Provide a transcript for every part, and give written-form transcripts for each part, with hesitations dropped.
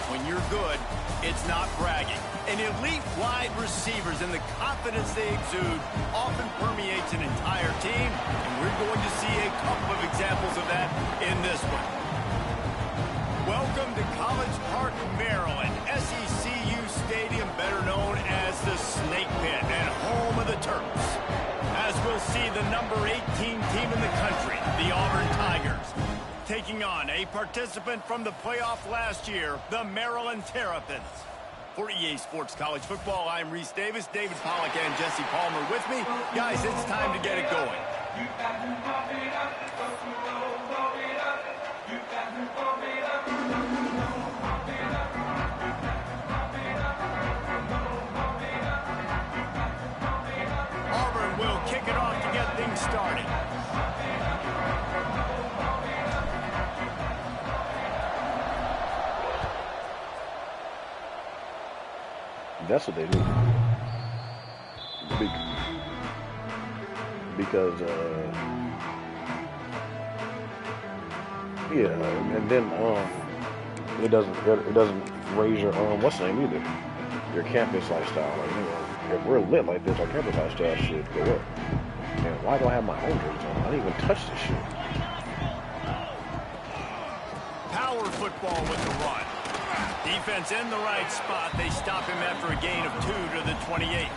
when you're good, it's not bragging. And elite wide receivers and the confidence they exude often permeates an entire team, and we're going to see a couple of examples of that in this one. Welcome to College Park, Maryland, SECU Stadium, better known as the Snake Pit and home of the Terps. As we'll see the number 18 team in the country, the Auburn Tigers, taking on a participant from the playoff last year, the Maryland Terrapins. For EA Sports College Football, I'm Reese Davis, David Pollack, and Jesse Palmer with me. Guys, it's time to get it going. Auburn will kick it off to get things started. That's what they do. Because, yeah, and then it doesn't raise your what's the name either, your campus lifestyle. Like, you know, if we're lit like this, our campus lifestyle should go up. Man, why do I have my home jersey on? I didn't even touch this shit. Power football with the run. Defense in the right spot. They stop him after a gain of 2 to the 28.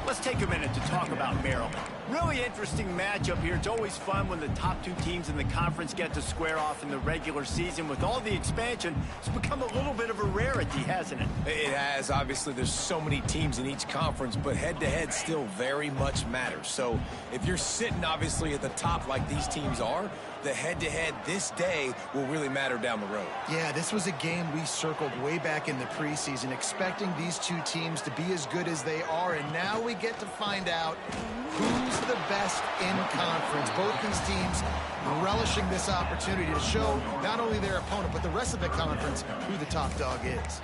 Let's take a minute to talk about Maryland. Really interesting matchup here. It's always fun when the top two teams in the conference get to square off in the regular season. With all the expansion, it's become a little bit of a rarity, hasn't it? It has. Obviously, there's so many teams in each conference, but head-to-head still very much matters. So if you're sitting, obviously, at the top like these teams are, the head-to-head this day will really matter down the road. Yeah, this was a game we circled way back in the preseason, expecting these two teams to be as good as they are, and now we get to find out who's the best in conference. Both these teams relishing this opportunity to show not only their opponent, but the rest of the conference who the top dog is.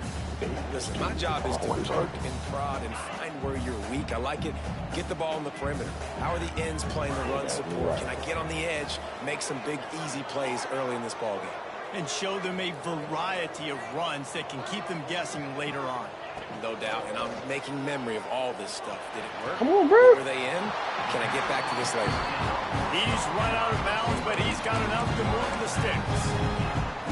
Listen, my job is to poke and prod and find where you're weak. I like it. Get the ball on the perimeter. How are the ends playing the run support? Can I get on the edge, make some big, easy plays early in this ballgame? And show them a variety of runs that can keep them guessing later on. No doubt, and I'm making memory of all this stuff. Did it work? Come on, bro. Were they in? Can I get back to this later? He's run out of bounds, but he's got enough to move the sticks.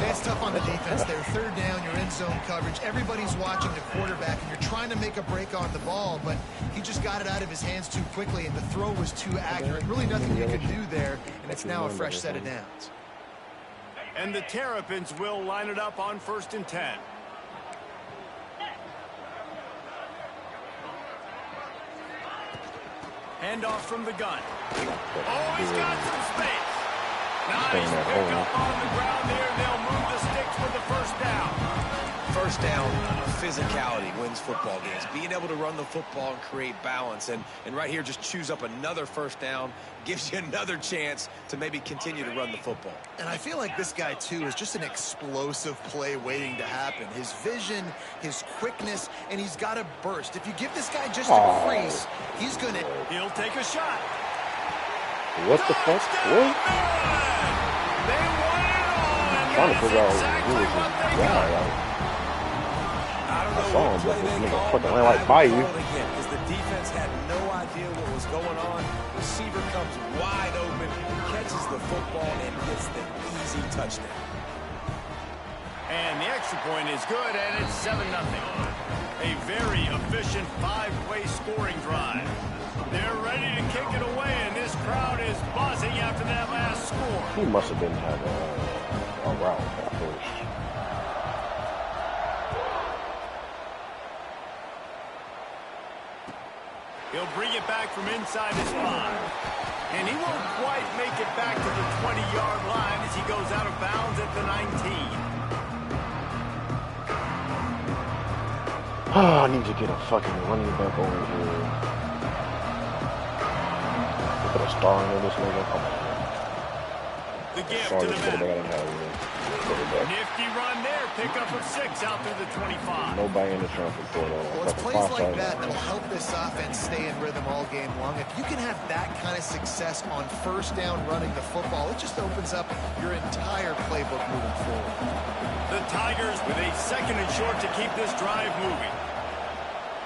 That's tough on the defense there. Third down, you're in zone coverage. Everybody's watching the quarterback, and you're trying to make a break on the ball, but he just got it out of his hands too quickly, and the throw was too accurate. Really nothing you could do there, and it's now a fresh set of downs. And the Terrapins will line it up on 1st and 10. Handoff from the gun. Oh, he's got some space. Nice pick up on the ground there. They'll move the sticks for the first down. First down, physicality wins football games. Being able to run the football and create balance. And right here, just choose up another first down. Gives you another chance to maybe continue to run the football. And I feel like this guy, too, is just an explosive play waiting to happen. His vision, his quickness, and he's got a burst. If you give this guy just a crease, he's going to... He'll take a shot. What the fuck? What? They won it all, and Trying to figure out exactly who was what this they guy. got. I saw him, but this nigga fucking ran right by you. Because the defense had no idea what was going on. Receiver comes wide open, catches the football, and gets the easy touchdown. And the extra point is good, and it's 7-0. A very efficient 5-play scoring drive. They're ready to kick it away, and this crowd is buzzing after that last score. He must have been having a route at first. He'll bring it back from inside his 5. And he won't quite make it back to the 20-yard line as he goes out of bounds at the 19. Oh, I need to get a fucking running back over here. Put a star in this nigga. Come on. The gift to the back. Nifty run there, pickup of 6 out through the 25. Nobody in the traffic going on. Well, it's plays like that that will help this offense stay in rhythm all game long. If you can have that kind of success on first down running the football, it just opens up your entire playbook moving forward. The Tigers with a 2nd and short to keep this drive moving.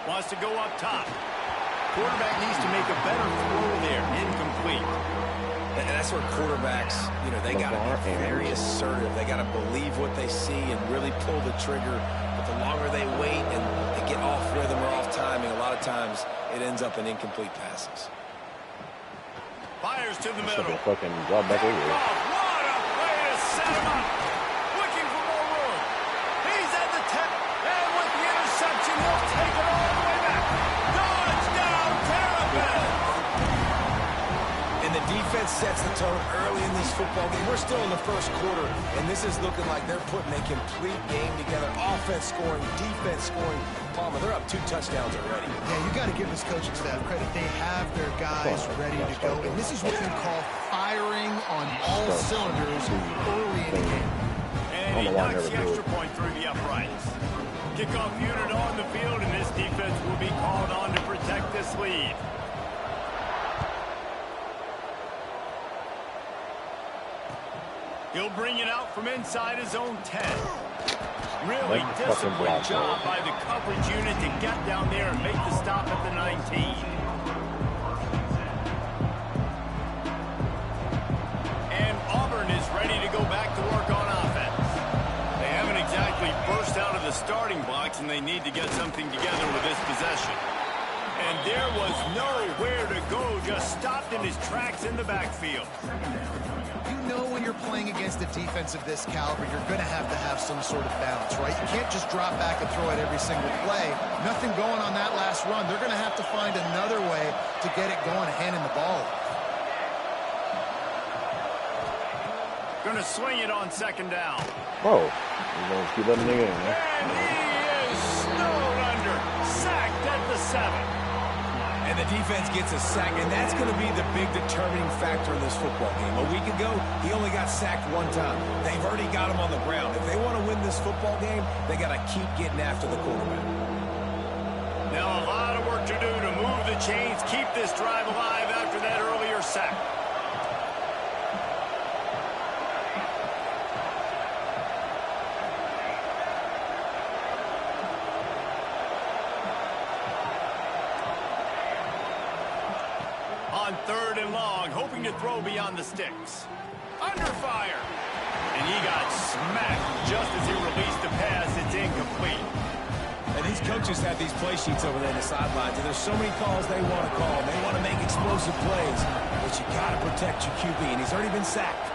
Wants to go up top. Quarterback needs to make a better throw there. Incomplete. And that's where quarterbacks, you know, they got to be very assertive. They got to believe what they see and really pull the trigger. But the longer they wait and they get off rhythm or off timing, a lot of times it ends up in incomplete passes. Fires to the middle. Fucking drop back over here. What a play to set him up. Looking for more room. He's at the 10. And with the interception, he'll take it all the way back. Touchdown, Terrapins. And the defense sets the tone early in this football game. We're still in the first quarter, and this is looking like they're putting a complete game together. Offense scoring, defense scoring. Palmer, they're up 2 touchdowns already. Yeah, you got to give this coaching staff credit. They have their guys ready to go, and this is what we call firing on all cylinders early in the game. And he knocks the extra point through the uprights. Kickoff unit on the field, and this defense will be called on to protect this lead. He'll bring it out from inside his own 10. Really disciplined job by the coverage unit to get down there and make the stop at the 19. And Auburn is ready to go back to work on offense. They haven't exactly burst out of the starting blocks, and they need to get something together with this possession. And there was nowhere to go, just stopped in his tracks in the backfield. You know when you're playing against a defense of this caliber, you're going to have some sort of balance, right? You can't just drop back and throw it every single play. Nothing going on that last run. They're going to have to find another way to get it going and handing the ball off. Going to swing it on 2nd down. Oh, he's going to keep letting it in, man. And he is snowed under. Sacked at the 7. And the defense gets a sack, and that's going to be the big determining factor in this football game. A week ago, he only got sacked 1 time. They've already got him on the ground. If they want to win this football game, they got to keep getting after the quarterback. Now a lot of work to do to move the chains, keep this drive alive after that earlier sack. On 3rd and long, hoping to throw beyond the sticks. Under fire. And he got smacked just as he released the pass. It's incomplete. And these coaches have these play sheets over there on the sidelines, and there's so many calls they want to call. They want to make explosive plays, but you got to protect your QB, and he's already been sacked.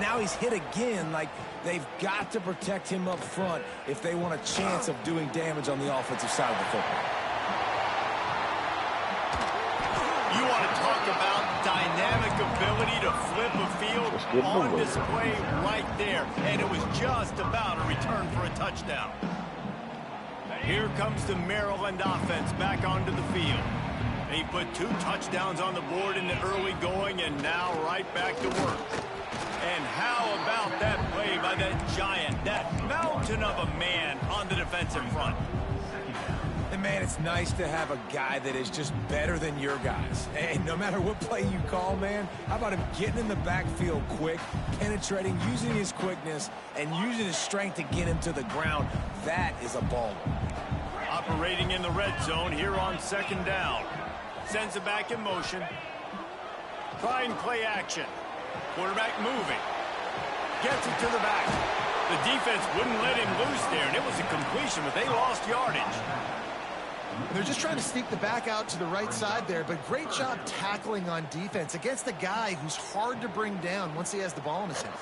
Now he's hit again. Like, they've got to protect him up front if they want a chance of doing damage on the offensive side of the football. You want to talk about dynamic ability to flip a field on display right there. And it was just about a return for a touchdown. Here comes the Maryland offense back onto the field. They put 2 touchdowns on the board in the early going, and now right back to work. And how about that play by that giant, that mountain of a man on the defensive front? And, man, it's nice to have a guy that is just better than your guys. And no matter what play you call, man, how about him getting in the backfield quick, penetrating, using his quickness, and using his strength to get him to the ground? That is a baller. Operating in the red zone here on 2nd down. Sends it back in motion. Trying play action. Quarterback moving. Gets it to the back. The defense wouldn't let him loose there, and it was a completion, but they lost yardage. They're just trying to sneak the back out to the right side there, but great job tackling on defense against a guy who's hard to bring down once he has the ball in his hand.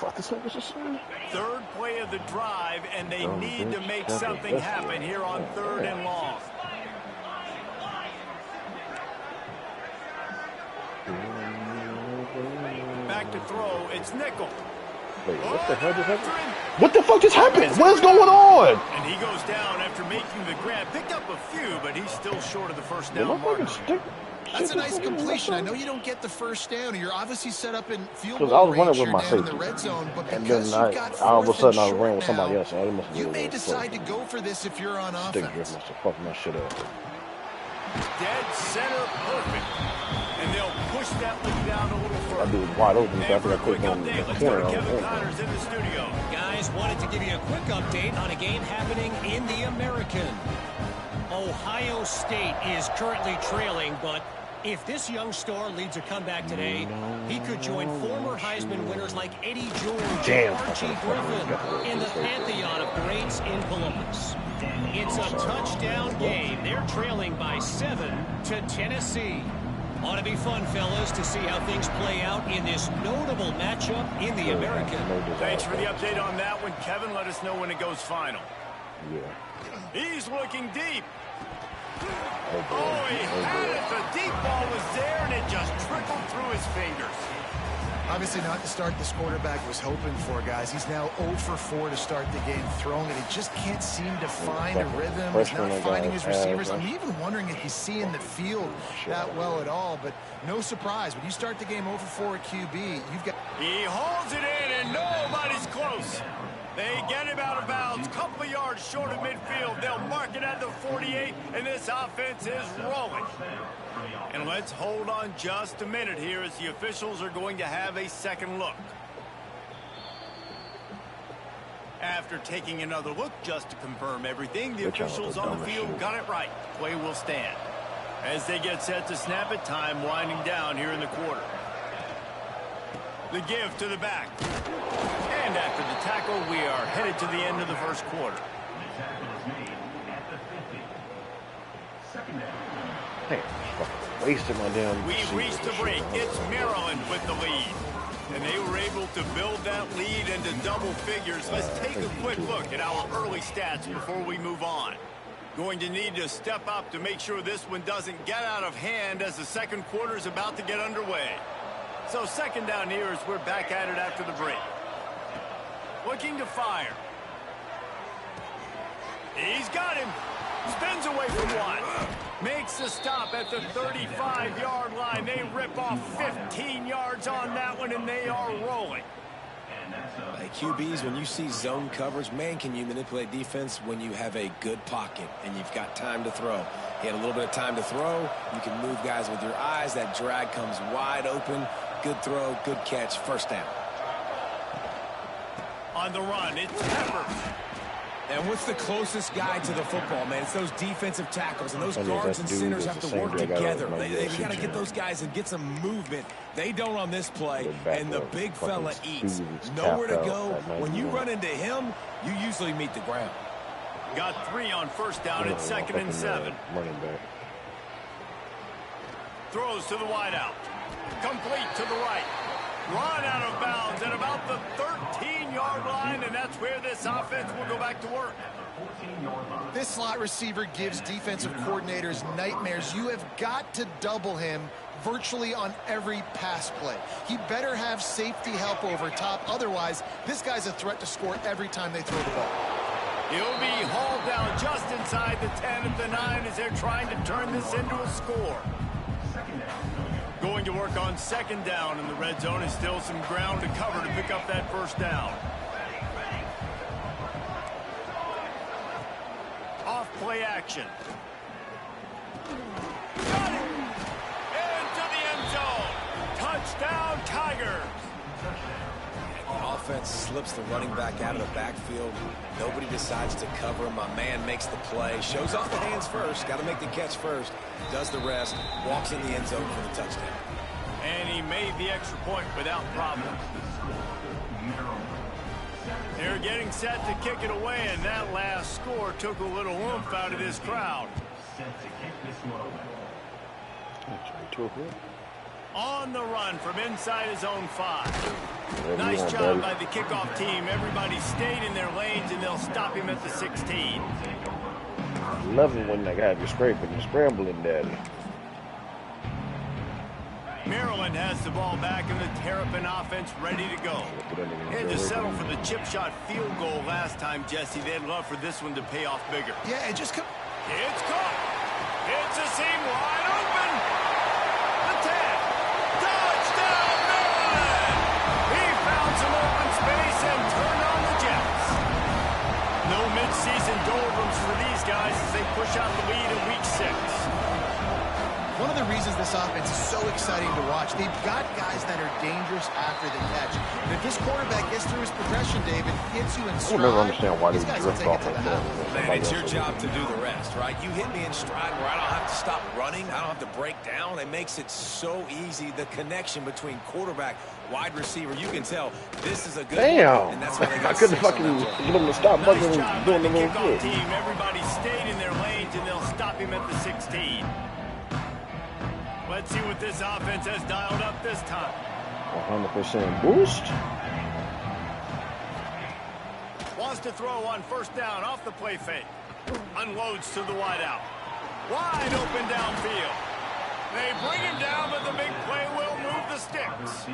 3rd play of the drive, and they need to make something happen here on 3rd and long. Back to throw. It's nickel. Wait, what the hell just happened? What the fuck just happened? What is going on? And he goes down after making the grab. Picked up a few, but he's still short of the 1st down mark. That's a nice completion. I know you don't get the first down. You're obviously set up in field Because goal I was running range with here my down in safety. the red zone, but And because then you've got all of a fourth and sudden I ran short with somebody now, else. So must have you been may a decide to go for this if you're on stick drift offense. must have fucked my shit up. Dead center perfect. And they'll push that lead down a little further. That dude was wide open, so I And for think a I quick clicked on update, the let's go corner. to Kevin Connors in the studio. Guys, wanted to give you a quick update on a game happening in the American. Ohio State is currently trailing, but if this young star leads a comeback today, he could join former Heisman winners like Eddie George and Archie Griffin in the pantheon of greats in Columbus. It's a touchdown game. They're trailing by 7 to Tennessee. Ought to be fun, fellas, to see how things play out in this notable matchup in the American. Thanks for the update on that one, Kevin. Let us know when it goes final. Yeah. He's looking deep. Oh, he had it. The deep ball was there, and it just trickled through his fingers. Obviously not the start this quarterback was hoping for, guys. He's now 0 for 4 to start the game throwing it. He just can't seem to find a rhythm. He's not finding his receivers. I'm even wondering if he's seeing the field that well at all. But no surprise. When you start the game 0 for 4 at QB, you've got... He hauls it in, and nobody's close. They get him out of bounds, couple of yards short of midfield. They'll mark it at the 48, and this offense is rolling. And let's hold on just a minute here as the officials are going to have a second look. After taking another look just to confirm everything, the officials on the field got it right. Play will stand. As they get set to snap it, time winding down here in the quarter. The give to the back. And after the tackle, we are headed to the end of the first quarter. Hey, wasted my damn. We reached the break. It's Maryland with the lead. And they were able to build that lead into double figures. Let's take a quick look at our early stats before we move on. Going to need to step up to make sure this one doesn't get out of hand as the second quarter is about to get underway. So second down here as we're back at it after the break. Looking to fire. He's got him. Spins away from one. Makes the stop at the 35-yard line. They rip off 15 yards on that one, and they are rolling. Hey, QBs, when you see zone coverage, man, can you manipulate defense when you have a good pocket and you've got time to throw. He had a little bit of time to throw. You can move guys with your eyes. That drag comes wide open. Good throw, good catch, first down. On the run, it's Peppers. And what's the closest guy to the football, man? It's those defensive tackles, and those guards and centers have to work together. They've got to get those guys and get some movement. They don't on this play, and the big fella eats. Nowhere to go. When you run into him, you usually meet the ground. Got 3 on first down. It's 2nd and 7. Running back. Throws to the wideout. Complete to the right. Run out of bounds at about the 13-yard line, and that's where this offense will go back to work. This slot receiver gives defensive coordinators nightmares. You have got to double him virtually on every pass play. He better have safety help over top. Otherwise, this guy's a threat to score every time they throw the ball. He'll be hauled down just inside the 10 at the 9 as they're trying to turn this into a score. Going to work on second down, and the red zone is still some ground to cover to pick up that first down. Off play action. Got it! Into the end zone. Touchdown, Tigers. The offense slips the running back out of the backfield. Nobody decides to cover him. My man makes the play. Shows off the hands first. Got to make the catch first. Does the rest. Walks in the end zone for the touchdown. And he made the extra point without problem. They're getting set to kick it away, and that last score took a little oomph out of this crowd. On the run from inside his own 5. Nice job by the kickoff team. Everybody stayed in their lanes, and they'll stop him at the 16. I love it when they got you scraping and scrambling, daddy. Maryland has the ball back, and the Terrapin offense ready to go. Had to settle for the chip shot field goal last time, Jesse. They'd love for this one to pay off bigger. Yeah, it just... It's caught. It's a seam wide open. season doldrums for these guys as they push out the lead in Week 6. One of the reasons this offense is so exciting to watch, they've got guys that are dangerous after the catch. And if this quarterback gets through his progression, David, hits you in stride, I will never understand why they drift off like that. Man, it's your job to do the rest, right? You hit me in stride where I don't have to stop running. I don't have to break down. It makes it so easy. The connection between quarterback, wide receiver, you can tell this is a good one, and that's why they got I couldn't 6 on fucking that play. get him to stop fucking Nice doing the job by little kickoff shit. team. Everybody stayed in their lanes, and they'll stop him at the 16. Let's see what this offense has dialed up this time. 100% boost. Wants to throw on first down off the play fake. Unloads to the wideout. Wide open downfield. They bring him down, but the big play will move the sticks.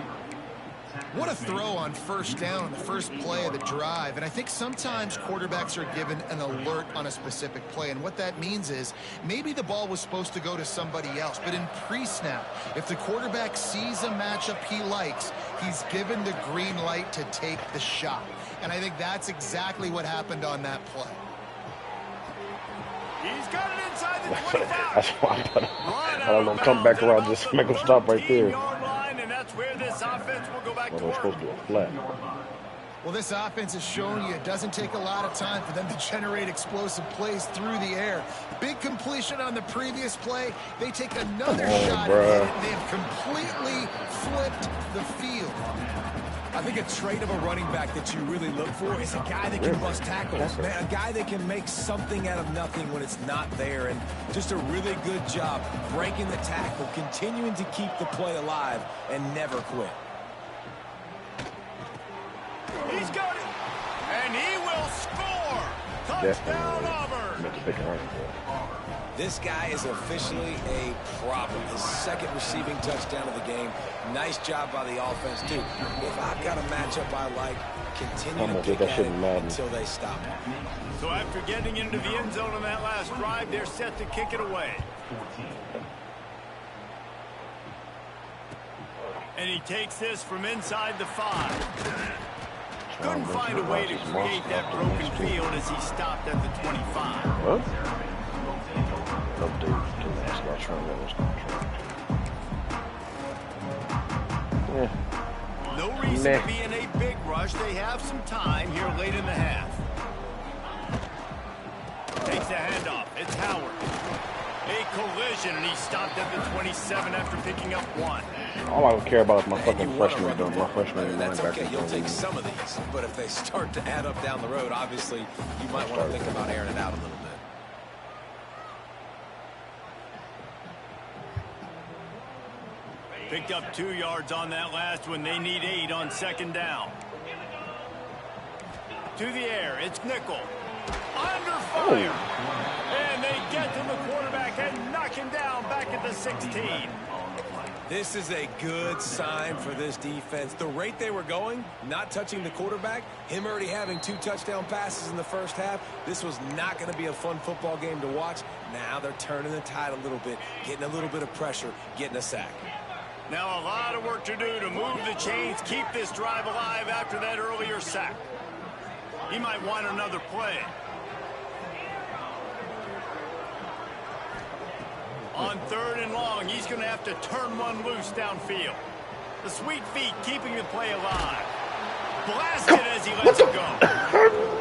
What a throw on first down on the first play of the drive. And I think sometimes quarterbacks are given an alert on a specific play. And what that means is maybe the ball was supposed to go to somebody else. But in pre-snap, if the quarterback sees a matchup he likes, he's given the green light to take the shot. And I think that's exactly what happened on that play. He's got it inside the 25. That's why I don't know, come back around, just make him stop right there. And that's where this offense will go back to Well, they're work. supposed to do a flat. Well, this offense is showing you it doesn't take a lot of time for them to generate explosive plays through the air. Big completion on the previous play. They take another shot at it. They have completely flipped the field. I think a trait of a running back that you really look for is a guy that can bust tackles, man, a guy that can make something out of nothing when it's not there, and just a really good job breaking the tackle, continuing to keep the play alive, and never quit. He's got it, and he will score. Touchdown, Auburn. Meant to pick a running back. This guy is officially a problem. His second receiving touchdown of the game. Nice job by the offense, too. If I've got a matchup I like, continue to pick at it until they stop it. So after getting into the end zone on that last drive, they're set to kick it away. And he takes this from inside the 5. Couldn't find a way to create that broken field as he stopped at the 25. What? Update to last guy trying to lose contract. Yeah. No reason to be in a big rush. They have some time here late in the half. Takes the handoff. It's Howard. A collision, and he stopped at the 27 after picking up 1. All I care about is my fucking freshman done. My freshman That's linebacker. okay. You'll take some of these, but if they start to add up down the road, obviously you might want to think about airing it out a little bit. Picked up 2 yards on that last one. They need 8 on second down. To the air. It's Nickel. Under fire. And they get to the quarterback and knock him down back at the 16. This is a good sign for this defense. The rate they were going, not touching the quarterback, him already having 2 touchdown passes in the first half, this was not going to be a fun football game to watch. Now they're turning the tide a little bit, getting a little bit of pressure, getting a sack. Now a lot of work to do to move the chains, keep this drive alive after that earlier sack. He might want another play. On 3rd and long, he's going to have to turn one loose downfield. The sweet feet keeping the play alive. Blasted as he lets it go.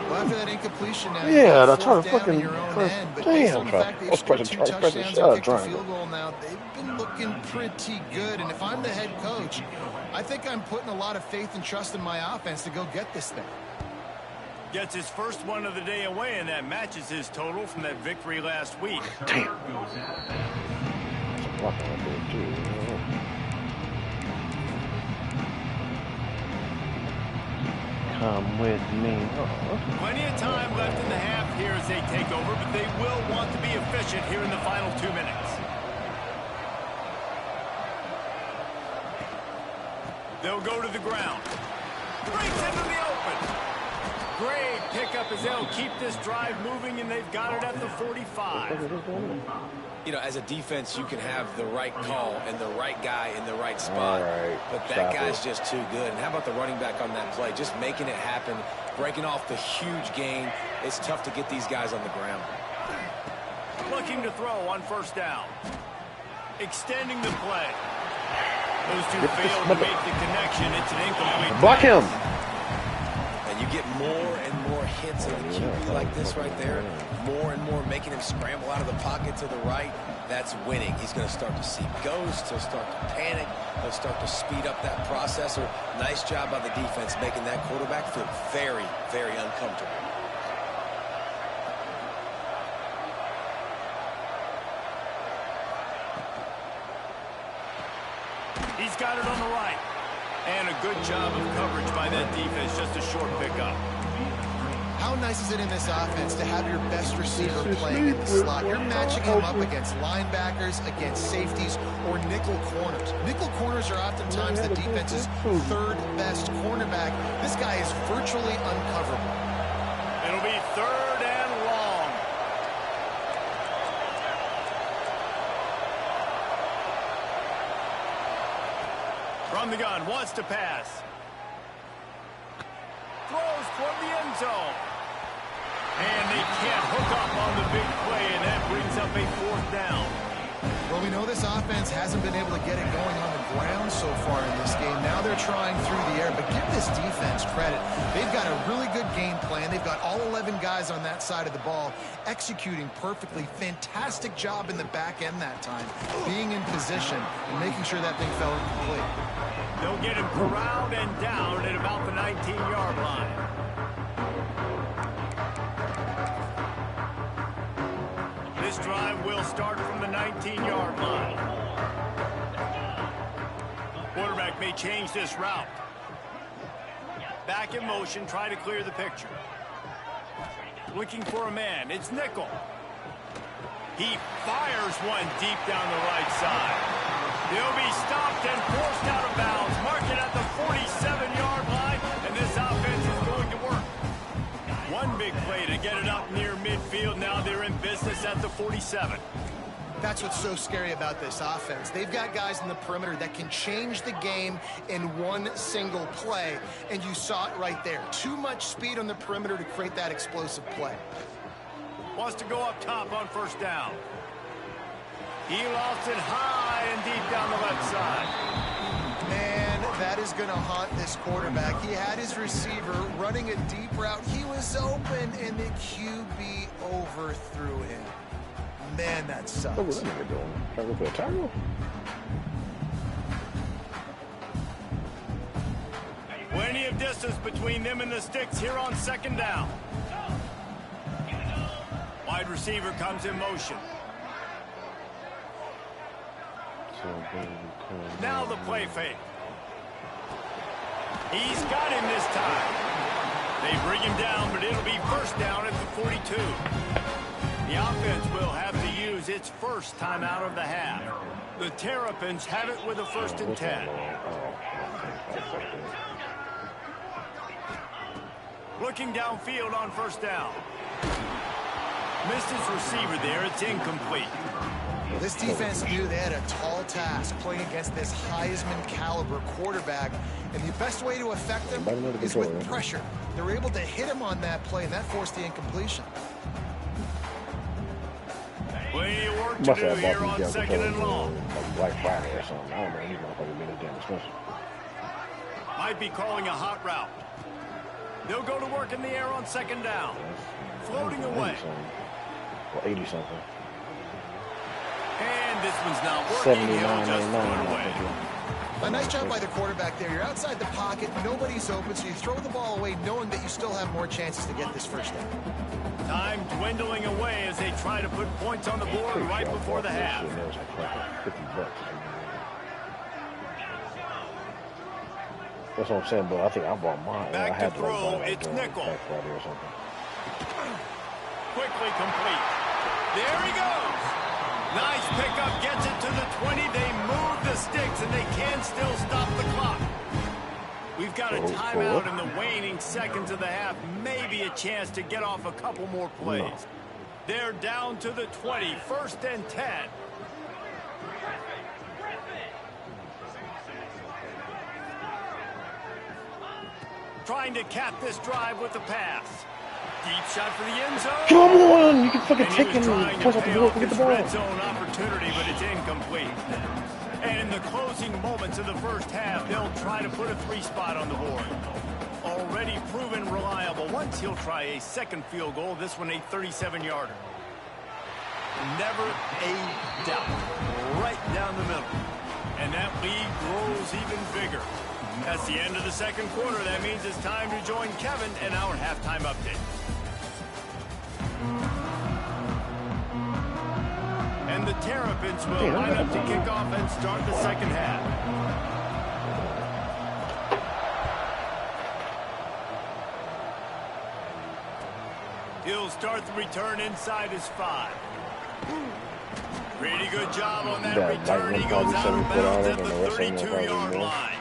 Well, after that incompletion now, Yeah, that's trying to down fucking in your own press. end, but Damn, based on the fact they've scored 2 touchdowns and kicked a triangle. field goal now, they've been looking pretty good. And if I'm the head coach, I think I'm putting a lot of faith and trust in my offense to go get this thing. Gets his first one of the day away, and that matches his total from that victory last week. Damn. What can I do too? Come with me. Plenty of time left in the half here as they take over, but they will want to be efficient here in the final 2 minutes. They'll go to the ground. Breaks into the open. Great pickup as they'll keep this drive moving, and they've got it at the 45. You know, as a defense, you can have the right call and the right guy in the right spot. But that guy's just too good. And how about the running back on that play? Just making it happen, breaking off the huge gain, it's tough to get these guys on the ground. Looking to throw on first down. Extending the play. Those two failed to make the connection. It's an incomplete. Block him. And you get more and more hits of the QB like this right there. More and more making him scramble out of the pocket to the right. That's winning. He's going to start to see ghosts. He'll start to panic. He'll start to speed up that processor. Nice job by the defense making that quarterback feel very, very uncomfortable. He's got it on the right. And a good job of coverage by that defense. Just a short pickup. How nice is it in this offense to have your best receiver playing in the slot? You're matching him up against linebackers, against safeties, or nickel corners. Nickel corners are oftentimes the defense's third best cornerback. This guy is virtually uncoverable. It'll be third and long. From the gun, wants to pass. Throws toward the end zone. And they can't hook up on the big play, and that brings up a fourth down. Well, we know this offense hasn't been able to get it going on the ground so far in this game. Now they're trying through the air, but give this defense credit. They've got a really good game plan. They've got all 11 guys on that side of the ball executing perfectly. Fantastic job in the back end that time, being in position and making sure that thing fell incomplete. They'll get him corralled and down at about the 19-yard line. This drive will start from the 19-yard line. Quarterback may change this route. Back in motion, try to clear the picture. Looking for a man. It's nickel. He fires one deep down the right side. He'll be stopped and forced out of bounds. Mark it at the 47-yard line, and this offense is going to work. One big play to get it up near midfield. Now they're in business at the 47. That's what's so scary about this offense. They've got guys in the perimeter that can change the game in one single play, and you saw it right there. Too much speed on the perimeter to create that explosive play. Wants to go up top on first down. He lost it high and deep down the left side. Man, that is going to haunt this quarterback. He had his receiver running a deep route. He was open, and the QB overthrew him. Man, that sucks. What was that nigga doing? Trying to go for a tackle? Plenty of distance between them and the sticks here on second down. Wide receiver comes in motion. Now the play fake. He's got him this time. They bring him down, but it'll be first down at the 42. The offense will have to use its first time out of the half. The Terrapins have it with a 1st and 10. Looking downfield on first down. Missed his receiver there. It's incomplete. Well, this defense knew they had a tall task playing against this Heisman caliber quarterback, and the best way to affect them is with pressure. They were able to hit him on that play, and that forced the incompletion. Plenty of work to do here on second and long. Like Black Friday or something. I don't know. These motherfuckers being damn expensive. Might be calling a hot route. They'll go to work in the air on second down. Floating away. Well, 80-something. And this one's not working. He'll just throw it away. A nice job by the quarterback there. You're outside the pocket. Nobody's open, so you throw the ball away knowing that you still have more chances to get this first down. Time dwindling away as they try to put points on the board right before the half. That's what I'm saying, but I think I bought mine. Back I had to throw. Like it's nickel. Black Friday or something. Quickly complete. There he goes. Nice pickup. Gets it to the 20. They move the sticks, and they can still stop the clock. We've got a timeout in the waning seconds of the half. Maybe a chance to get off a couple more plays. No. They're down to the 20. 1st and 10. Trying to cap this drive with the pass. Deep shot for the end zone. Come on! You can fucking And take he was him trying and to punch out the pay ball off to get the his ball. red zone opportunity, but it's incomplete. And in the closing moments of the first half, they'll try to put a 3-spot on the board. Already proven reliable. Once he'll try a second field goal, this one a 37-yarder. Never a doubt. Right down the middle. And that lead grows even bigger. That's the end of the second quarter. That means it's time to join Kevin and our halftime update. And the Terrapins will line up to kick off and start the second half. He'll start the return inside his 5. Pretty good job on that return. He goes out of bounds at the 32-yard line.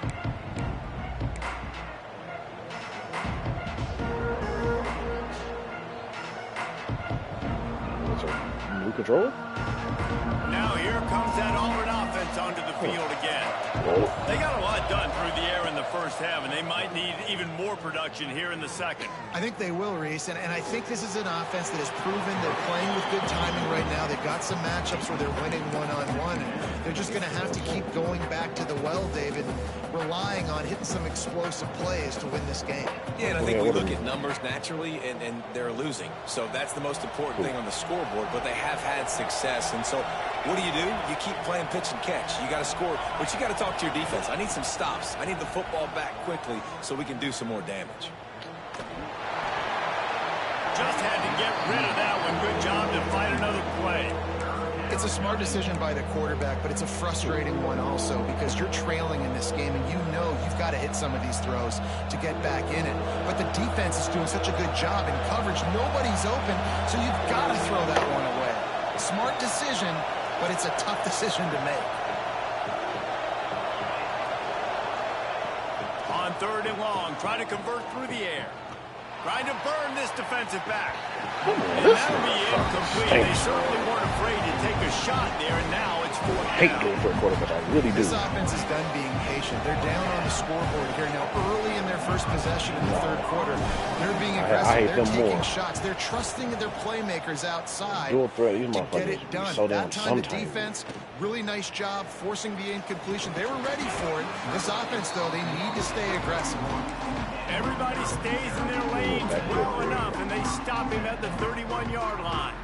New controller? Now here comes that Auburn offense onto the field again. They got a lot done through the air in the first half, and they might need even more production here in the second. I think they will, Reese, and I think this is an offense that has proven they're playing with good timing right now. They've got some matchups where they're winning one-on-one, and they're just going to have to keep going back to the well, David, relying on hitting some explosive plays to win this game. Yeah, and I think we look at numbers naturally, and they're losing. So that's the most important thing on the scoreboard, but they have had success. And so what do? You keep playing pitch and catch. You got to score, but you got to talk to your defense. I need some stops. I need the football back quickly so we can do some more damage. Just had to get rid of that one. Good job to find another play. It's a smart decision by the quarterback, but it's a frustrating one also because you're trailing in this game, and you know you've got to hit some of these throws to get back in it. But the defense is doing such a good job in coverage. Nobody's open, so you've got to throw that one away. Smart decision, but it's a tough decision to make. On 3rd and long, trying to convert through the air. Trying to burn this defensive back. And that'll be incomplete. They certainly weren't afraid to take a shot there, and now it's 4th down. I hate going for a quarterback. I really do. This offense is done being patient. They're down on the scoreboard here now early in their first possession in the 3rd quarter. They're being aggressive. They're taking shots. They're trusting their playmakers outside to get it done. That time the defense, really nice job forcing the incompletion. They were ready for it. This offense, though, they need to stay aggressive. Everybody stays in their lanes well enough, and they stop him at the 31-yard line.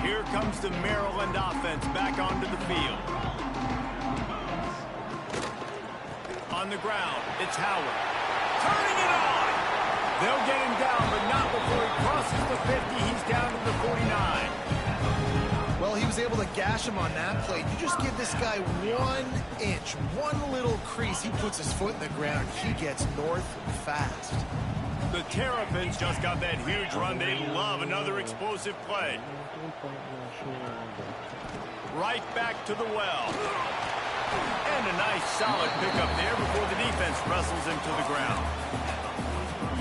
Here comes the Maryland offense back onto the field. On the ground, it's Howard. Turning it on! They'll get him down, but not before he crosses the 50. He's down to the 49. Well, he was able to gash him on that play. You just give this guy 1 inch, one little crease. He puts his foot in the ground. He gets north fast. The Terrapins just got that huge run. They love another explosive play. Right back to the well. And a nice solid pickup there before the defense wrestles him to the ground.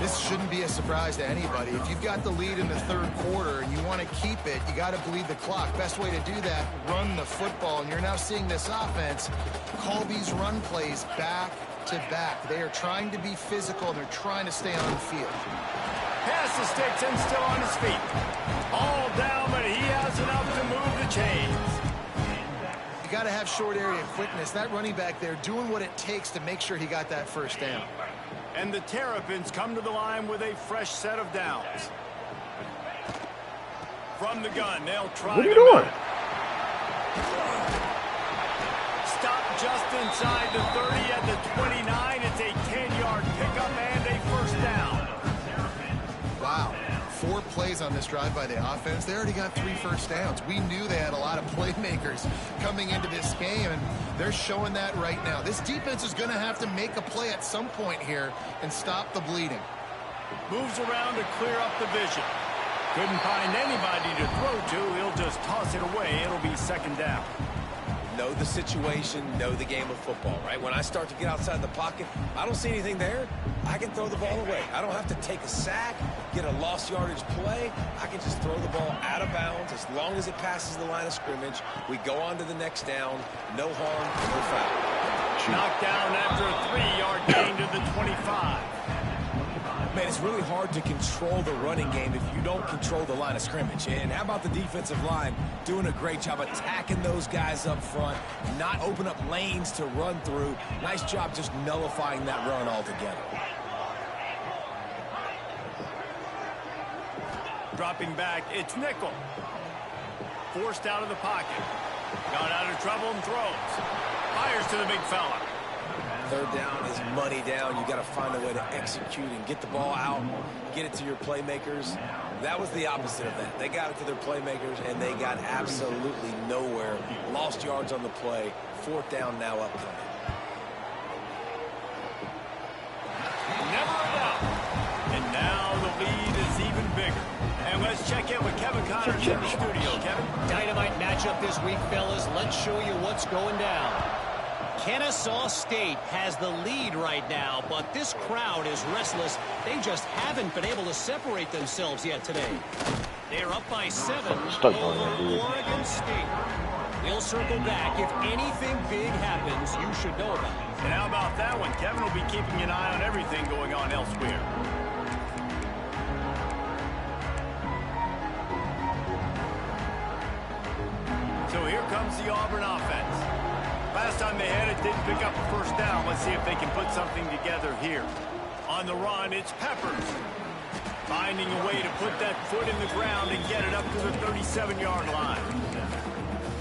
This shouldn't be a surprise to anybody. If you've got the lead in the 3rd quarter and you want to keep it, you got to bleed the clock. Best way to do that, run the football. And you're now seeing this offense call these run plays back to back. They are trying to be physical, and they're trying to stay on the field. Pass the sticks and still on his feet. All down, but he has enough to move the chains. You got to have short area quickness. That running back there doing what it takes to make sure he got that first down. And the Terrapins come to the line with a fresh set of downs. From the gun, they'll try. What are you doing? Stop just inside the 30 at the 29. It's a 10-yard pickup and a first down. Wow. 4 plays on this drive by the offense. They already got 3 first downs. We knew they had a lot of playmakers coming into this game, and they're showing that right now. This defense is going to have to make a play at some point here and stop the bleeding. Moves around to clear up the vision. Couldn't find anybody to throw to. He'll just toss it away. It'll be 2nd down. Know the situation, know the game of football, right? When I start to get outside the pocket, I don't see anything there. I can throw the ball away. I don't have to take a sack, get a lost yardage play. I can just throw the ball out of bounds as long as it passes the line of scrimmage. We go on to the next down. No harm, no foul. Knocked down after a 3-yard gain to the 25. Man, it's really hard to control the running game if you don't control the line of scrimmage. And how about the defensive line doing a great job attacking those guys up front, not open up lanes to run through. Nice job just nullifying that run altogether. Dropping back, it's nickel. Forced out of the pocket. Got out of trouble and throws. Fires to the big fella. Third down is money down. You got to find a way to execute and get the ball out, get it to your playmakers. That was the opposite of that. They got it to their playmakers, and they got absolutely nowhere. Lost yards on the play. Fourth down now upcoming. Never a doubt. And now the lead is even bigger. And let's check in with Kevin Connors in the studio. Kevin? Dynamite matchup this week, fellas. Let's show you what's going down. Kennesaw State has the lead right now, but this crowd is restless. They just haven't been able to separate themselves yet today. They're up by 7 over Oregon State. We'll circle back. If anything big happens, you should know about it. And how about that one? Kevin will be keeping an eye on everything going on elsewhere. So here comes the Auburn offense. Last time they had it, didn't pick up a first down. Let's see if they can put something together here. On the run, it's Peppers. Finding a way to put that foot in the ground and get it up to the 37-yard line.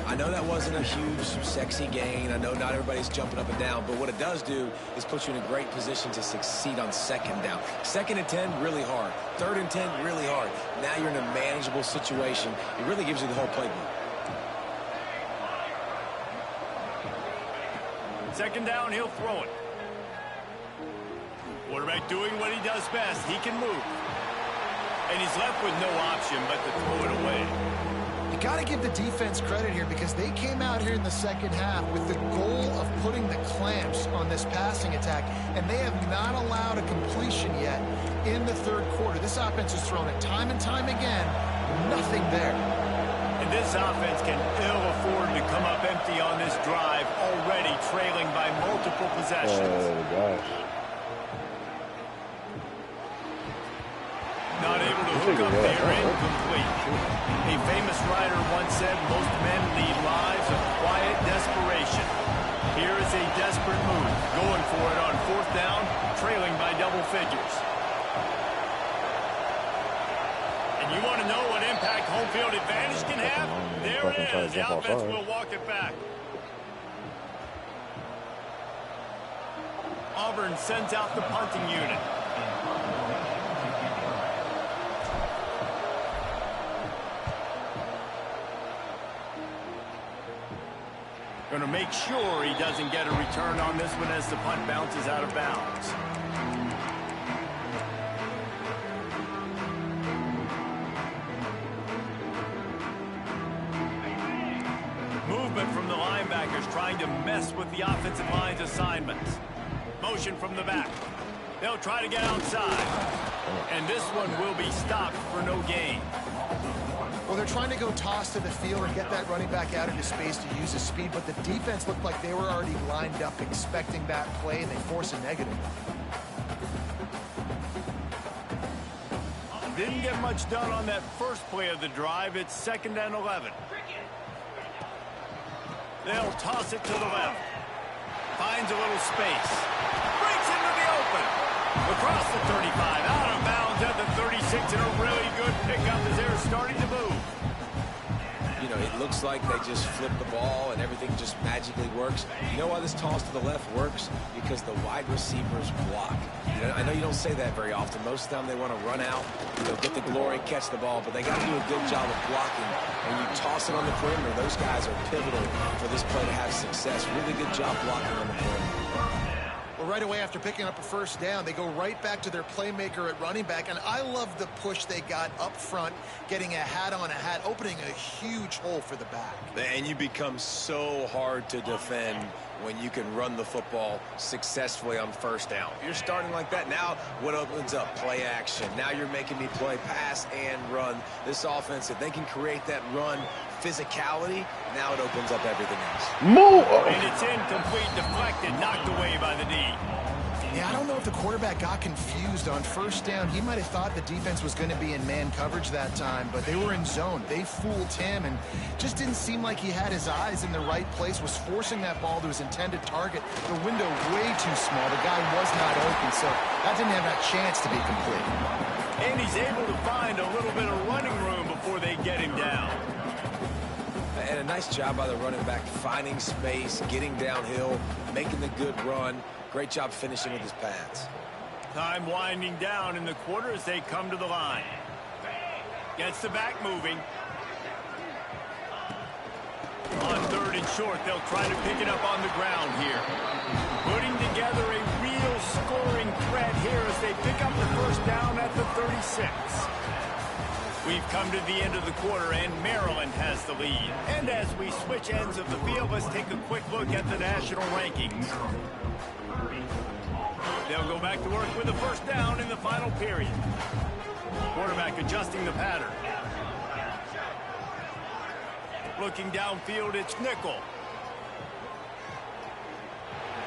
I know that wasn't a huge, sexy gain. I know not everybody's jumping up and down, but what it does do is put you in a great position to succeed on second down. Second and 10, really hard. Third and 10, really hard. Now you're in a manageable situation. It really gives you the whole playbook. Second down, he'll throw it. Quarterback doing what he does best. He can move. And he's left with no option but to throw it away. You got to give the defense credit here because they came out here in the second half with the goal of putting the clamps on this passing attack, and they have not allowed a completion yet in the third quarter. This offense has thrown it time and time again. Nothing there. And this offense can ill afford to come up empty on this drive, already trailing by multiple possessions. Oh, gosh. Not able to hook up there, incomplete. A famous writer once said, most men lead lives of quiet desperation. Here is a desperate move, going for it on fourth down, trailing by double figures. And you want to know what impact home field advantage can have? There it is. The offense will walk it back. Auburn sends out the punting unit. Going to make sure he doesn't get a return on this one as the punt bounces out of bounds. Movement from the linebackers trying to mess with the offensive line's assignments. Motion from the back. They'll try to get outside. And this one will be stopped for no gain. Well, they're trying to go toss to the field and get that running back out into space to use his speed, but the defense looked like they were already lined up expecting that play, and they force a negative. Didn't get much done on that first play of the drive. It's 2nd and 11. They'll toss it to the left. Finds a little space. Breaks into the open. Across the 35. Out of bounds at the 36. And a really good pickup as they're starting to move. You know, it looks like they just flip the ball and everything just magically works. You know why this toss to the left works? Because the wide receivers block. You know, I know you don't say that very often. Most of the time they want to run out, get the glory, catch the ball, but they got to do a good job of blocking. When you toss it on the perimeter, those guys are pivotal for this play to have success. Really good job blocking on the perimeter. Well, right away after picking up a first down, they go right back to their playmaker at running back, and I love the push they got up front, getting a hat on a hat, opening a huge hole for the back. And you become so hard to defend when you can run the football successfully on first down. You're starting like that. Now what opens up? Play action. Now you're making me play pass and run. This offense, if they can create that run physicality, now it opens up everything else. Move! And it's incomplete, deflected, knocked away by the D. Yeah, I don't know if the quarterback got confused on first down. He might have thought the defense was going to be in man coverage that time, but they were in zone. They fooled him and just didn't seem like he had his eyes in the right place, was forcing that ball to his intended target. The window way too small. The guy was not open, so that didn't have that chance to be complete. And he's able to find a little bit of running room before they get him down. And a nice job by the running back, finding space, getting downhill, making the good run. Great job finishing with his pads. Time winding down in the quarter as they come to the line. Gets the back moving. On 3rd and short, they'll try to pick it up on the ground here. Putting together a real scoring threat here as they pick up the first down at the 36. We've come to the end of the quarter, and Maryland has the lead. And as we switch ends of the field, let's take a quick look at the national rankings. They'll go back to work with a first down in the final period. Quarterback adjusting the pattern. Looking downfield, it's nickel.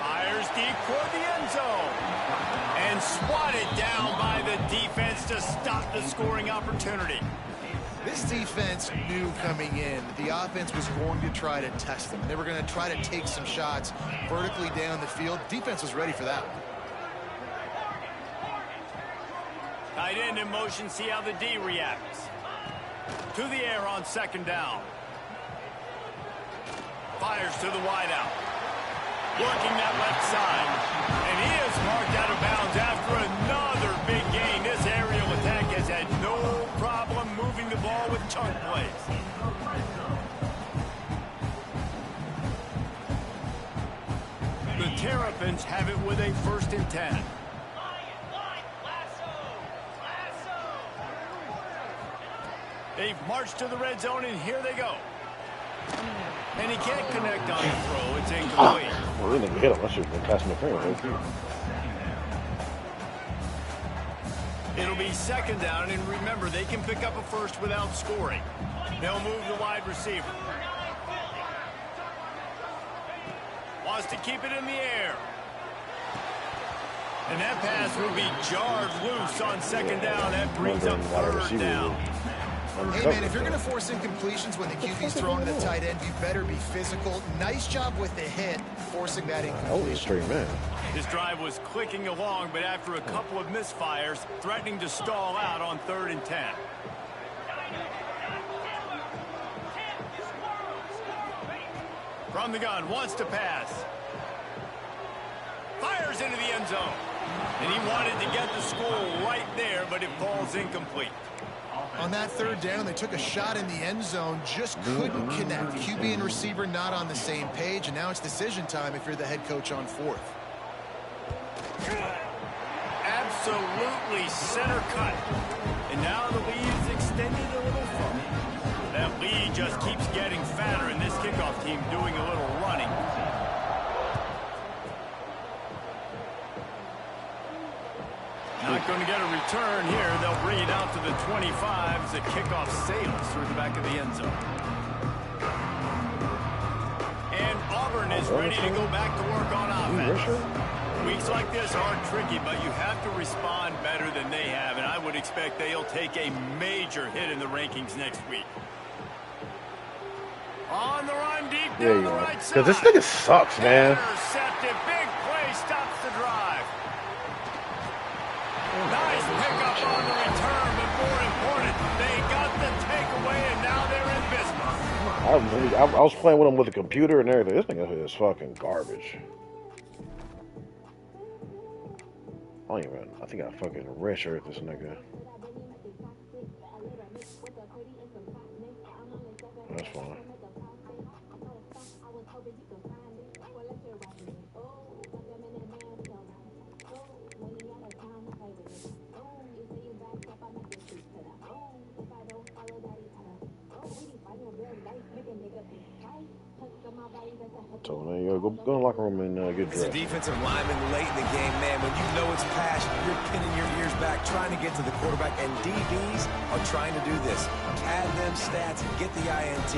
Fires deep toward the end zone. And swatted down by the defense to stop the scoring opportunity. This defense knew coming in the offense was going to try to test them. They were going to try to take some shots vertically down the field. Defense was ready for that one. Tight end in motion, see how the D reacts. To the air on 2nd down. Fires to the wideout. Working that left side. And he is marked out of bounds after another big gain. This aerial attack has had no problem moving the ball with chunk plays. The Terrapins have it with a 1st and 10. They've marched to the red zone, and here they go. And he can't connect on the throw. It's incomplete. Well, we didn't hit him. That should have been passing the finger. It'll be 2nd down, and remember, they can pick up a first without scoring. They'll move the wide receiver. Wants to keep it in the air. And that pass will be jarred loose on 2nd down. That brings up 3rd down. Hey, man, if you're going to force incompletions when the QB's throwing to the tight end, you better be physical. Nice job with the hit, forcing that incompletion. Straight man. His drive was clicking along, but after a couple of misfires, threatening to stall out on 3rd and 10. From the gun, wants to pass. Fires into the end zone. And he wanted to get the score right there, but it falls incomplete. On that 3rd down, they took a shot in the end zone, just couldn't connect. QB and receiver not on the same page, and now it's decision time if you're the head coach on 4th. Absolutely center cut. And now the lead is extended a little further. That lead just keeps getting fatter, and this kickoff team doing a little running. Not going to get a return here. They'll bring it out to the 25 as the kickoff sails through the back of the end zone. And Auburn is ready to go back to work on offense. Weeks like this are tricky, but you have to respond better than they have, and I would expect they'll take a major hit in the rankings next week. On the run deep down the right side. Because this nigga sucks, man. Intercepted. Big play stops the drive. Nice pickup on the return, but more important, they got the takeaway, and now they're in business. I was playing with him with a computer and everything. This nigga is fucking garbage. I think I fucking redshirt this nigga. That's fine. So there you go. Go in the locker room and get dressed. It's a defensive lineman late in the game, man. When you know it's passion, you're pinning your ears back, trying to get to the quarterback, and DBs are trying to do this. Pad them stats, get the INT.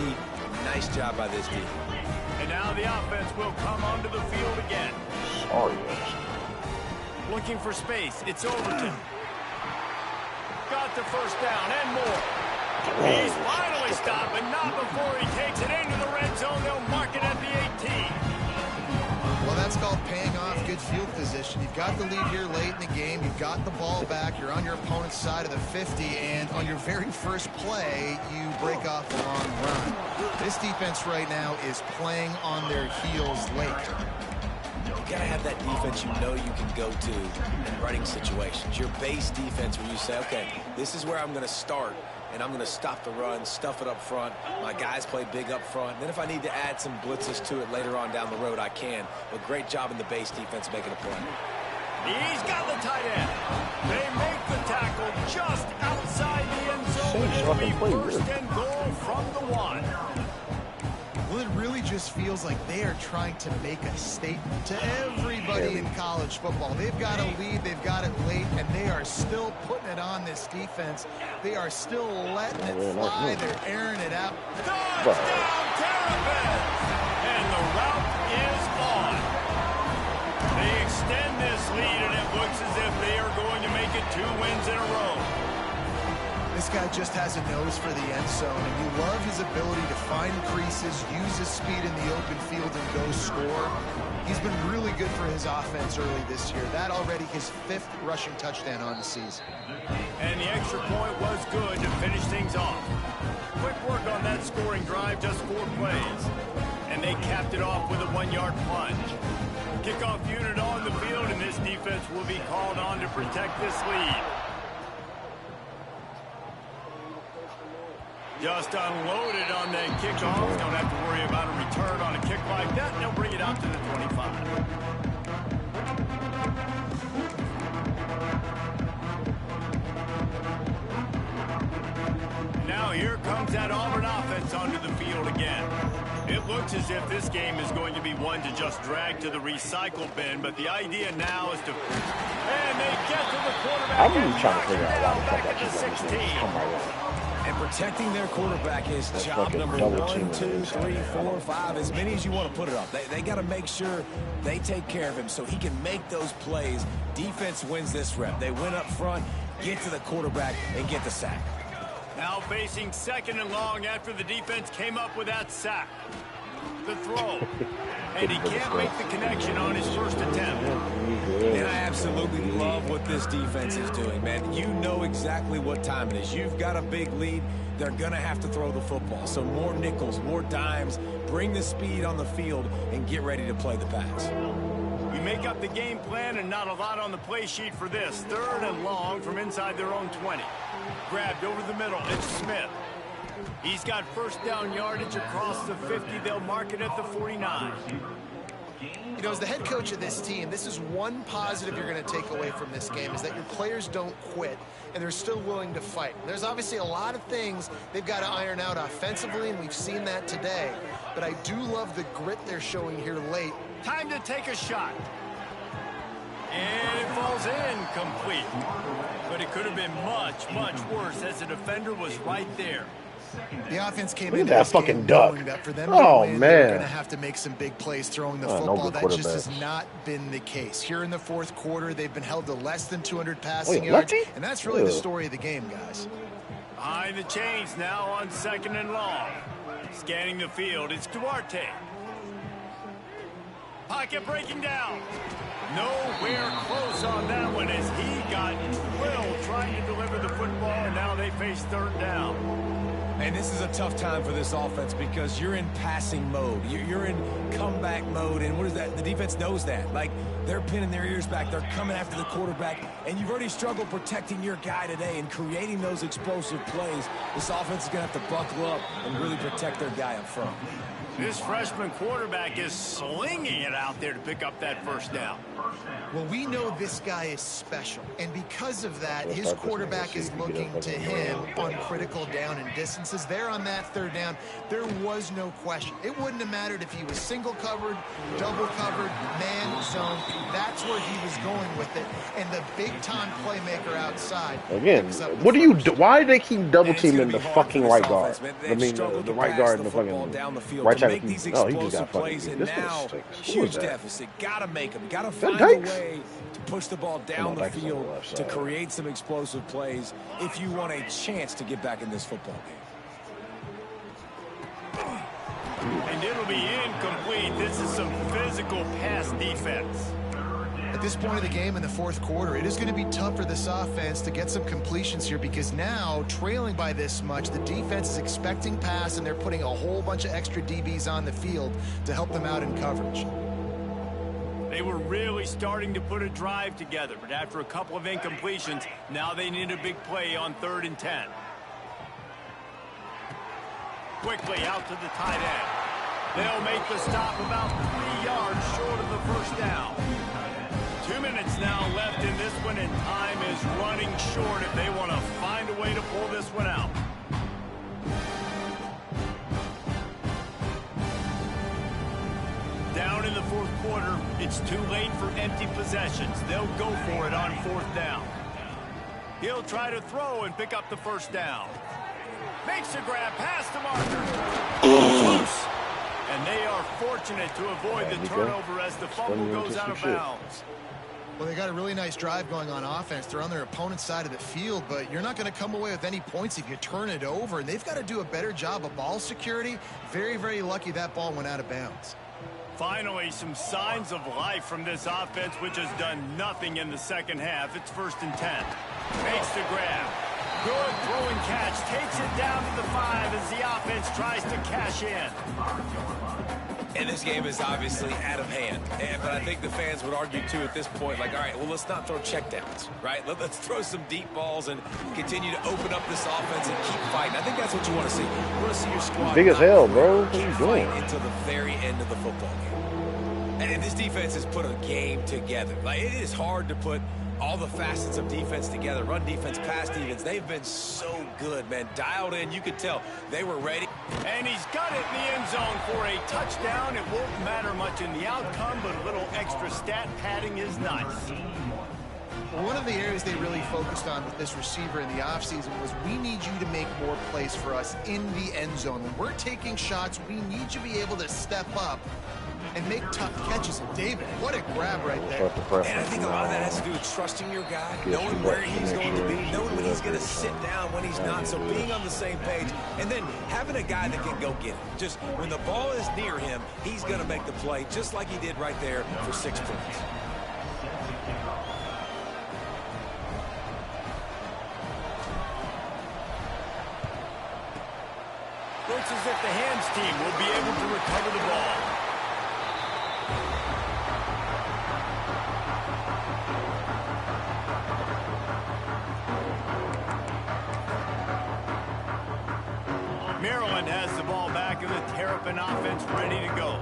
Nice job by this team. And now the offense will come onto the field again. Sorry, Looking for space. It's Overton. Got the first down and more. He's finally stopped, but not before he takes it into the red zone. They'll mark it at the 18. Well, that's called paying off good field position. You've got the lead here late in the game. You've got the ball back. You're on your opponent's side of the 50, and on your very first play, you break off a long run. This defense right now is playing on their heels late. You gotta have that defense you know you can go to in running situations. Your base defense where you say, okay, this is where I'm gonna start, and I'm gonna stop the run, stuff it up front. My guys play big up front. Then if I need to add some blitzes to it later on down the road, I can. But great job in the base defense making a play. He's got the tight end. They make the tackle just outside the end zone. It'll be first and goal from the 1. Well, it really just feels like they are trying to make a statement to everybody in college football. They've got a lead, they've got it late, and they are still putting it on this defense. They are still letting it fly. They're airing it out. Touchdown, Terrapins! And the route is on. They extend this lead, and it looks as if they are going to make it 2 wins in a row. This guy just has a nose for the end zone, and you love his ability to find creases, use his speed in the open field, and go score. He's been really good for his offense early this year. That already his 5th rushing touchdown on the season. And the extra point was good to finish things off. Quick work on that scoring drive, just 4 plays. And they capped it off with a 1-yard plunge. Kickoff unit on the field, and this defense will be called on to protect this lead. Just unloaded on that kickoff. Don't have to worry about a return on a kick like that. And they'll bring it out to the 25. Now here comes that Auburn offense onto the field again. It looks as if this game is going to be one to just drag to the recycle bin, but the idea now is to... And they get to the quarterback. I'm really trying to figure out why back at the 16. And protecting their quarterback is job number 1, 2, 3, 4, 5, as many as you want to put it up. They got to make sure they take care of him so he can make those plays. Defense wins this rep. They win up front, get to the quarterback, and get the sack. Now facing 2nd and long after the defense came up with that sack. The throw. And he can't make the connection on his first attempt. And I absolutely love what this defense is doing, man. You know exactly what time it is. You've got a big lead. They're going to have to throw the football. So more nickels, more dimes. Bring the speed on the field and get ready to play the pass. We make up the game plan and not a lot on the play sheet for this. 3rd and long from inside their own 20. Grabbed over the middle. It's Smith. He's got first down yardage across the 50. They'll mark it at the 49. You know, as the head coach of this team, this is one positive you're going to take away from this game, is that your players don't quit, and they're still willing to fight. There's obviously a lot of things they've got to iron out offensively, and we've seen that today. But I do love the grit they're showing here late. Time to take a shot. And it falls incomplete. But it could have been much, much worse as the defender was right there. The offense came Look into at that this fucking game duck. knowing that for them Oh, to win, man. they're going to have to make some big plays throwing the football. No that just has quarterbacks. not been the case. Here in the 4th quarter, they've been held to less than 200 passing yards, and that's really the story of the game, guys. Behind the chains now on 2nd and long. Scanning the field, it's Duarte. Pocket breaking down. Nowhere close on that one as he got drilled trying to deliver the football, and now they face 3rd down. And this is a tough time for this offense because you're in passing mode. You're in comeback mode, and what is that? The defense knows that. Like, they're pinning their ears back. They're coming after the quarterback, and you've already struggled protecting your guy today and creating those explosive plays. This offense is going to have to buckle up and really protect their guy up front. This freshman quarterback is slinging it out there to pick up that first down. Well, we know this guy is special, and because of that, his quarterback is looking to him on critical down and distances. There on that 3rd down, there was no question. It wouldn't have mattered if he was single covered, double covered, man zone. That's where he was going with it, and the big-time playmaker outside. Again, what do you do? Why do they keep double teaming the fucking right guard? I mean, the right guard and the fucking right side. Make these No, he just explosive got plays, fucking. and This now was sick. huge deficit. Got to make them. Got to that find a Dykes? way to push the ball down the field to create some explosive plays if you want a chance to get back in this football game. And it'll be incomplete. This is some physical pass defense. At this point of the game in the fourth quarter, it is going to be tough for this offense to get some completions here because now, trailing by this much, the defense is expecting pass, and they're putting a whole bunch of extra DBs on the field to help them out in coverage. They were really starting to put a drive together, but after a couple of incompletions, now they need a big play on 3rd and 10. Quickly out to the tight end. They'll make the stop about 3 yards short of the first down. 2 minutes now left in this one, and time is running short if they want to find a way to pull this one out. Down in the fourth quarter, it's too late for empty possessions. They'll go for it on 4th down. He'll try to throw and pick up the first down. Makes a grab past the marker. Close. And they are fortunate to avoid the turnover as the fumble goes out of bounds. Well, they got a really nice drive going on offense. They're on their opponent's side of the field, but you're not going to come away with any points if you turn it over. And they've got to do a better job of ball security. Very, very lucky that ball went out of bounds. Finally, some signs of life from this offense, which has done nothing in the second half. It's 1st and 10. Makes the grab. Good throw and catch. Takes it down to the 5 as the offense tries to cash in. And this game is obviously out of hand. But I think the fans would argue, too, at this point, like, all right, well, let's not throw checkdowns, right? Let's throw some deep balls and continue to open up this offense and keep fighting. I think that's what you want to see. You want to see your squad big as hell, bro. What are you doing? Until the very end of the football game. And this defense has put a game together. Like, it is hard to put all the facets of defense together. Run defense, pass defense. They've been so good, man. Dialed in. You could tell they were ready. And he's got it in the end zone for a touchdown. It won't matter much in the outcome, but a little extra stat padding is nice. One of the areas they really focused on with this receiver in the offseason was we need you to make more plays for us in the end zone. When we're taking shots, we need you to be able to step up and make tough catches. And David, what a grab right there. And I think a lot of that has to do with trusting your guy, knowing where he's going to be, knowing when he's going to sit down, when he's not. So being on the same page, and then having a guy that can go get it. Just when the ball is near him, he's going to make the play, just like he did right there for 6 points. Looks as if the hands team will be able to recover the ball. Maryland has the ball back in the Terrapin offense ready to go.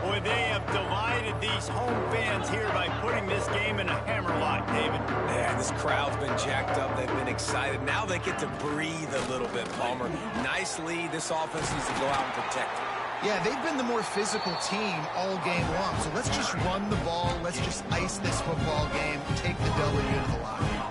Boy, they have delighted these home fans here by putting this game in a hammerlock, David. Yeah, this crowd's been jacked up. They've been excited. Now they get to breathe a little bit, Palmer. Nice lead. This offense needs to go out and protect it. Yeah, they've been the more physical team all game long. So let's just run the ball. Let's just ice this football game. Take the W into the locker room.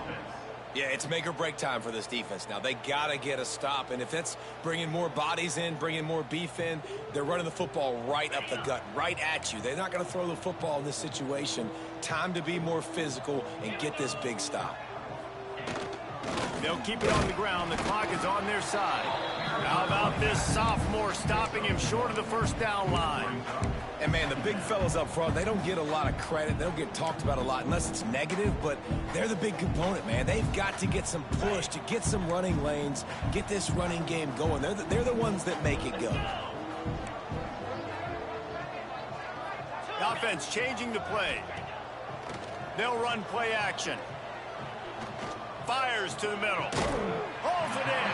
Yeah, it's make or break time for this defense now. They got to get a stop, and if it's bringing more bodies in, bringing more beef in, they're running the football right up the gut, right at you. They're not going to throw the football in this situation. Time to be more physical and get this big stop. They'll keep it on the ground. The clock is on their side. How about this sophomore stopping him short of the first down line? And, man, the big fellas up front, they don't get a lot of credit. They don't get talked about a lot unless it's negative, but they're the big component, man. They've got to get some push, to get some running lanes, get this running game going. They're the ones that make it go. The offense changing the play. They'll run play action. Fires to the middle. Holds it in.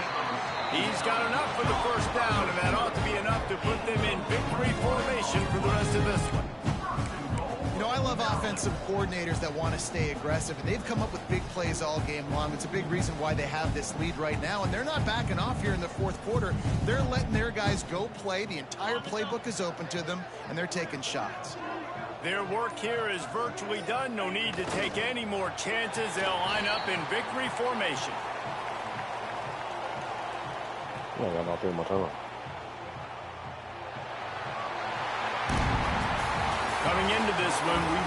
He's got enough for the first down, and that ought to be enough to put them in victory formation for the rest of this one. You know, I love offensive coordinators that want to stay aggressive, and they've come up with big plays all game long. It's a big reason why they have this lead right now, and they're not backing off here in the fourth quarter. They're letting their guys go play. The entire playbook is open to them, and they're taking shots. Their work here is virtually done. No need to take any more chances. They'll line up in victory formation. I got about 3 more time. Coming into this one, we